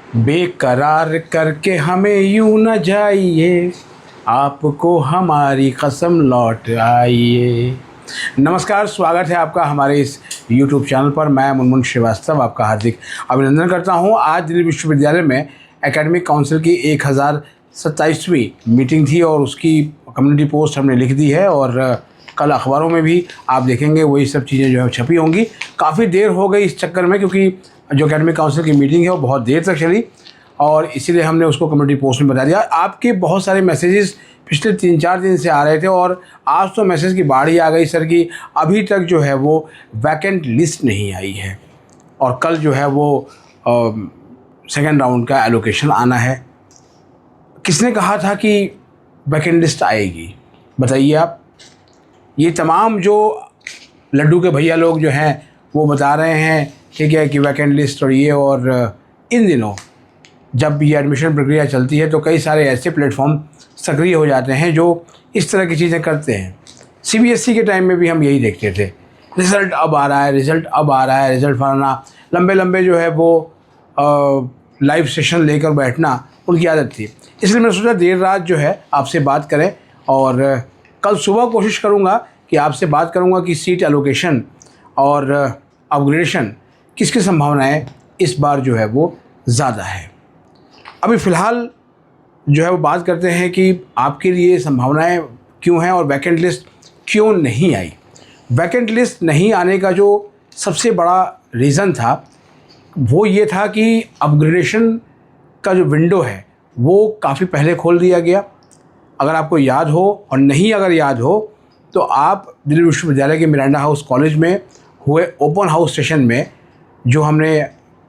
बेकरार करके हमें यूं न जाइए, आपको हमारी कसम लौट आइए। नमस्कार, स्वागत है आपका हमारे इस YouTube चैनल पर। मैं मुनमुन श्रीवास्तव आपका हार्दिक अभिनंदन करता हूं। आज दिल्ली विश्वविद्यालय में एकेडमिक काउंसिल की 1027वीं मीटिंग थी और उसकी कम्युनिटी पोस्ट हमने लिख दी है और कल अखबारों में भी आप देखेंगे वही सब चीज़ें जो है छपी होंगी। काफ़ी देर हो गई इस चक्कर में, क्योंकि जो एकेडमिक काउंसिल की मीटिंग है वो बहुत देर तक चली और इसीलिए हमने उसको कम्युनिटी पोस्ट में बता दिया। आपके बहुत सारे मैसेजेस पिछले 3-4 दिन से आ रहे थे और आज तो मैसेज की बाढ़ ही आ गई सर की अभी तक जो है वो वैकेंट लिस्ट नहीं आई है और कल जो है वो सेकेंड राउंड का एलोकेशन आना है। किसने कहा था कि वैकेंट लिस्ट आएगी, बताइए आप। ये तमाम जो लड्डू के भैया लोग जो हैं वो बता रहे हैं ठीक है कि वैकेंट लिस्ट और ये, और इन दिनों जब ये एडमिशन प्रक्रिया चलती है तो कई सारे ऐसे प्लेटफॉर्म सक्रिय हो जाते हैं जो इस तरह की चीज़ें करते हैं। CBSE के टाइम में भी हम यही देखते थे, रिज़ल्ट अब आ रहा है, रिज़ल्ट अब आ रहा है, रिज़ल्ट फलाना, लंबे लंबे जो है वो लाइव सेशन लेकर बैठना उनकी आदत थी। इसलिए मैंने सोचा देर रात जो है आपसे बात करें और कल सुबह कोशिश करूँगा कि आपसे बात करूँगा कि सीट एलोकेशन और अपग्रेडेशन किसकी संभावनाएं इस बार जो है वो ज़्यादा है। अभी फ़िलहाल जो है वो बात करते हैं कि आपके लिए संभावनाएं क्यों हैं और वैकेंट लिस्ट क्यों नहीं आई। वैकेंट लिस्ट नहीं आने का जो सबसे बड़ा रीज़न था वो ये था कि अपग्रेडेशन का जो विंडो है वो काफ़ी पहले खोल दिया गया। अगर आपको याद हो और नहीं अगर याद हो तो आप दिल्ली विश्वविद्यालय के मिरांडा हाउस कॉलेज में हुए ओपन हाउस सेशन में जो हमने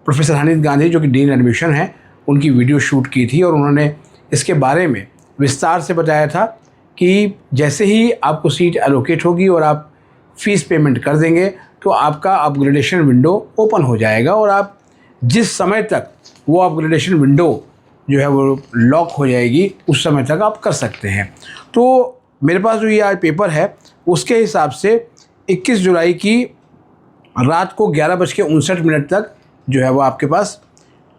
प्रोफेसर हनीफ गांधी जो कि डीन एडमिशन हैं उनकी वीडियो शूट की थी और उन्होंने इसके बारे में विस्तार से बताया था कि जैसे ही आपको सीट एलोकेट होगी और आप फ़ीस पेमेंट कर देंगे तो आपका अपग्रेडेशन विंडो ओपन हो जाएगा और आप जिस समय तक वो अपग्रेडेशन विंडो जो है वो लॉक हो जाएगी उस समय तक आप कर सकते हैं। तो मेरे पास जो ये आज पेपर है उसके हिसाब से 21 जुलाई की रात को 11:59 तक जो है वो आपके पास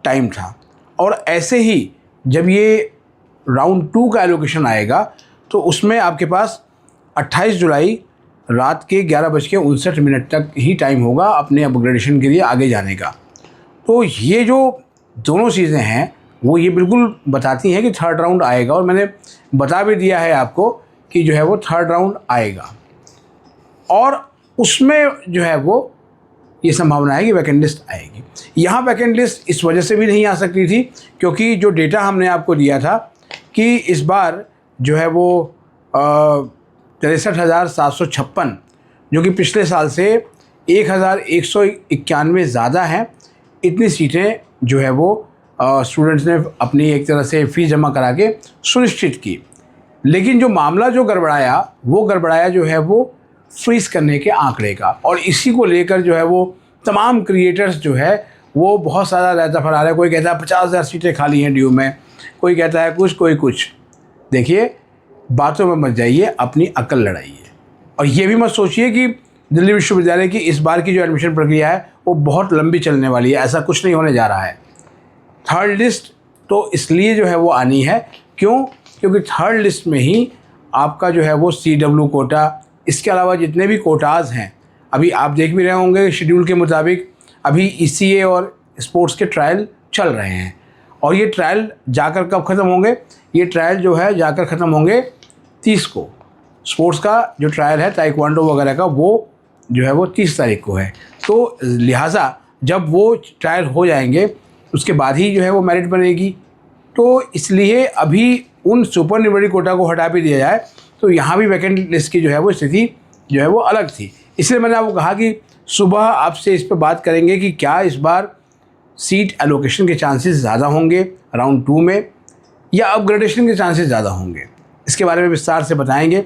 टाइम था और ऐसे ही जब ये राउंड 2 का एलोकेशन आएगा तो उसमें आपके पास 28 जुलाई रात के 11:59 तक ही टाइम होगा अपने अपग्रेडेशन के लिए आगे जाने का। तो ये जो दोनों चीज़ें हैं वो ये बिल्कुल बताती हैं कि थर्ड राउंड आएगा और मैंने बता भी दिया है आपको कि जो है वो थर्ड राउंड आएगा और उसमें जो है वो ये संभावना है कि वैकेंट लिस्ट आएगी। यहाँ वैकेंट लिस्ट इस वजह से भी नहीं आ सकती थी क्योंकि जो डेटा हमने आपको दिया था कि इस बार जो है वो 63,756 जो कि पिछले साल से 1,191 ज़्यादा हैं, इतनी सीटें जो है वो स्टूडेंट्स ने अपनी एक तरह से फ़ीस जमा करा के सुनिश्चित की। लेकिन जो मामला जो गड़बड़ाया जो है वो फ्रीज करने के आंकड़े का और इसी को लेकर जो है वो तमाम क्रिएटर्स जो है वो बहुत सारा रहता फरा रहा है। कोई कहता है 50,000 सीटें खाली हैं ड्यू में, कोई कहता है कुछ, कोई कुछ। देखिए, बातों में मत जाइए, अपनी अक्ल लड़ाइए और ये भी मत सोचिए कि दिल्ली विश्वविद्यालय की इस बार की जो एडमिशन प्रक्रिया है वो बहुत लंबी चलने वाली है। ऐसा कुछ नहीं होने जा रहा है। थर्ड लिस्ट तो इसलिए जो है वो आनी है, क्यों? क्योंकि थर्ड लिस्ट में ही आपका जो है वो CW कोटा, इसके अलावा जितने भी कोटाज़ हैं अभी आप देख भी रहे होंगे शेड्यूल के मुताबिक अभी ECA और स्पोर्ट्स के ट्रायल चल रहे हैं और ये ट्रायल जाकर कब ख़त्म होंगे? ये ट्रायल जो है जाकर ख़त्म होंगे 30 को। स्पोर्ट्स का जो ट्रायल है ताइक्वांडो वगैरह का वो जो है वो 30 तारीख को है। तो लिहाजा जब वो ट्रायल हो जाएंगे उसके बाद ही जो है वो मेरिट बनेगी। तो इसलिए अभी उन सुपर न्यूमरी कोटा को हटा भी दिया जाए तो यहाँ भी वैकेंट लिस्ट की जो है वो स्थिति जो है वो अलग थी। इसलिए मैंने आपको कहा कि सुबह आपसे इस पर बात करेंगे कि क्या इस बार सीट एलोकेशन के चांसेस ज़्यादा होंगे राउंड 2 में या अपग्रेडेशन के चांसेस ज़्यादा होंगे, इसके बारे में विस्तार से बताएंगे।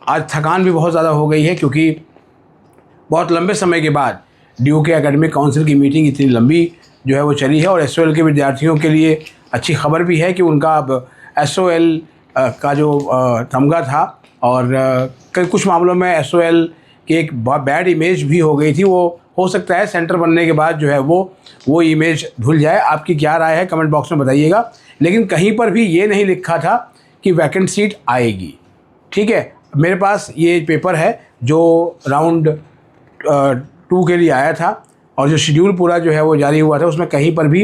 आज थकान भी बहुत ज़्यादा हो गई है क्योंकि बहुत लंबे समय के बाद DU के एकेडमिक काउंसिल की मीटिंग इतनी लंबी जो है वो चली है और SOL के विद्यार्थियों के लिए अच्छी खबर भी है कि उनका अब SOL का जो तमगा था और कई कुछ मामलों में SOL की एक बहुत बैड इमेज भी हो गई थी, वो हो सकता है सेंटर बनने के बाद जो है वो इमेज धुल जाए। आपकी क्या राय है कमेंट बॉक्स में बताइएगा। लेकिन कहीं पर भी ये नहीं लिखा था कि वैकेंट सीट आएगी। ठीक है, मेरे पास ये पेपर है जो राउंड 2 के लिए आया था और जो शेड्यूल पूरा जो है वो जारी हुआ था, उसमें कहीं पर भी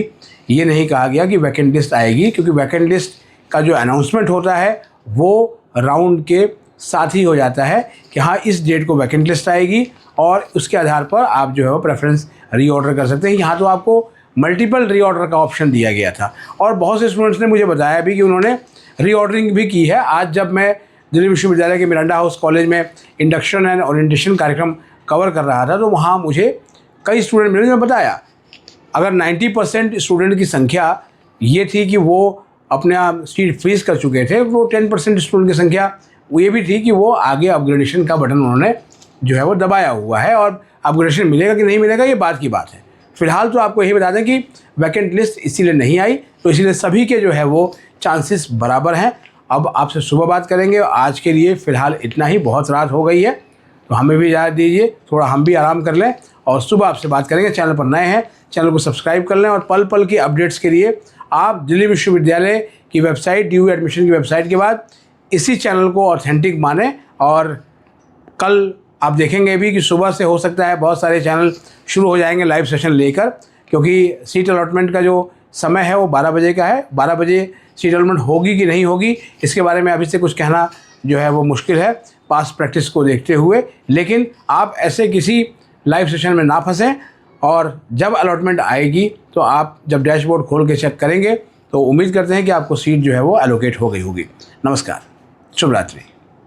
ये नहीं कहा गया कि वैकेंट लिस्ट आएगी, क्योंकि वैकेंट लिस्ट का जो अनाउंसमेंट होता है वो राउंड के साथ ही हो जाता है कि हाँ इस डेट को वैकेंट लिस्ट आएगी और उसके आधार पर आप जो है वो प्रेफरेंस रीऑर्डर कर सकते हैं। यहाँ तो आपको मल्टीपल रीऑर्डर का ऑप्शन दिया गया था और बहुत से स्टूडेंट्स ने मुझे बताया भी कि उन्होंने रीऑर्डरिंग भी की है। आज जब मैं दिल्ली विश्वविद्यालय के मिरांडा हाउस कॉलेज में इंडक्शन एंड ओरिएंटेशन कार्यक्रम कवर कर रहा था तो वहाँ मुझे कई स्टूडेंट मिले जिन्होंने बताया अगर 90% स्टूडेंट की संख्या ये थी कि वो अपने आप सीट फ्रीज कर चुके थे, वो 10% स्टूडेंट की संख्या वो ये भी थी कि वो आगे अपग्रेडेशन का बटन उन्होंने जो है वो दबाया हुआ है और अपग्रेडेशन मिलेगा कि नहीं मिलेगा ये बात की बात है। फिलहाल तो आपको यही बता दें कि वैकेंट लिस्ट इसीलिए नहीं आई, तो इसीलिए सभी के जो है वो चांसेस बराबर हैं। अब आपसे सुबह बात करेंगे। आज के लिए फ़िलहाल इतना ही, बहुत रात हो गई है तो हमें भी इजाज़त दीजिए, थोड़ा हम भी आराम कर लें और सुबह आपसे बात करेंगे। चैनल पर नए हैं चैनल को सब्सक्राइब कर लें और पल पल की अपडेट्स के लिए आप दिल्ली विश्वविद्यालय की वेबसाइट DU एडमिशन की वेबसाइट के बाद इसी चैनल को ऑथेंटिक माने। और कल आप देखेंगे भी कि सुबह से हो सकता है बहुत सारे चैनल शुरू हो जाएंगे लाइव सेशन लेकर, क्योंकि सीट अलॉटमेंट का जो समय है वो 12 बजे का है। 12 बजे सीट अलॉटमेंट होगी कि नहीं होगी इसके बारे में अभी से कुछ कहना जो है वो मुश्किल है पास्ट प्रैक्टिस को देखते हुए। लेकिन आप ऐसे किसी लाइव सेशन में ना फंसें और जब अलॉटमेंट आएगी तो आप जब डैशबोर्ड खोल के चेक करेंगे तो उम्मीद करते हैं कि आपको सीट जो है वो एलोकेट हो गई होगी। नमस्कार, शुभ रात्रि।